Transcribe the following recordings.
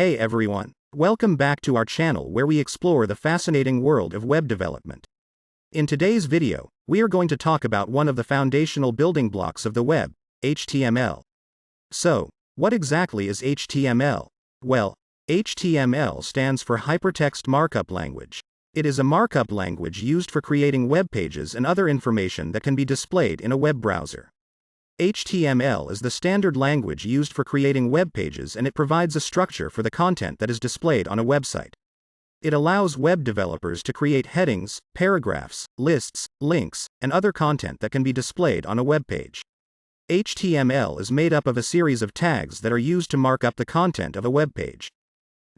Hey everyone, welcome back to our channel where we explore the fascinating world of web development. In today's video, we are going to talk about one of the foundational building blocks of the web, HTML. So, what exactly is HTML? Well, HTML stands for Hypertext Markup Language. It is a markup language used for creating web pages and other information that can be displayed in a web browser. HTML is the standard language used for creating web pages, and it provides a structure for the content that is displayed on a website. It allows web developers to create headings, paragraphs, lists, links, and other content that can be displayed on a web page. HTML is made up of a series of tags that are used to mark up the content of a web page.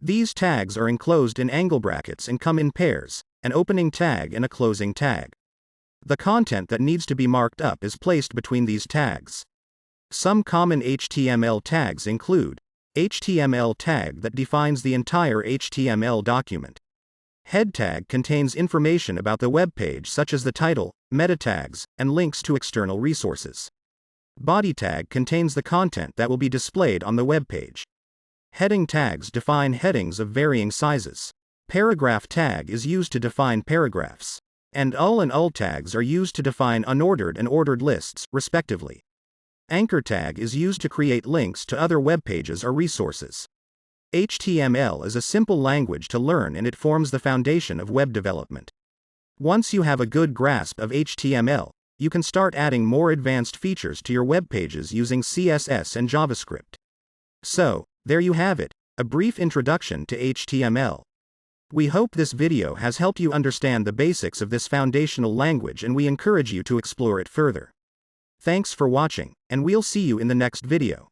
These tags are enclosed in angle brackets and come in pairs, an opening tag and a closing tag. The content that needs to be marked up is placed between these tags. Some common HTML tags include HTML tag that defines the entire HTML document. Head tag contains information about the web page such as the title, meta tags, and links to external resources. Body tag contains the content that will be displayed on the web page. Heading tags define headings of varying sizes. Paragraph tag is used to define paragraphs. And UL tags are used to define unordered and ordered lists, respectively. Anchor tag is used to create links to other web pages or resources. HTML is a simple language to learn, and it forms the foundation of web development. Once you have a good grasp of HTML, you can start adding more advanced features to your web pages using CSS and JavaScript. So, there you have it, a brief introduction to HTML. We hope this video has helped you understand the basics of this foundational language, and we encourage you to explore it further. Thanks for watching, and we'll see you in the next video.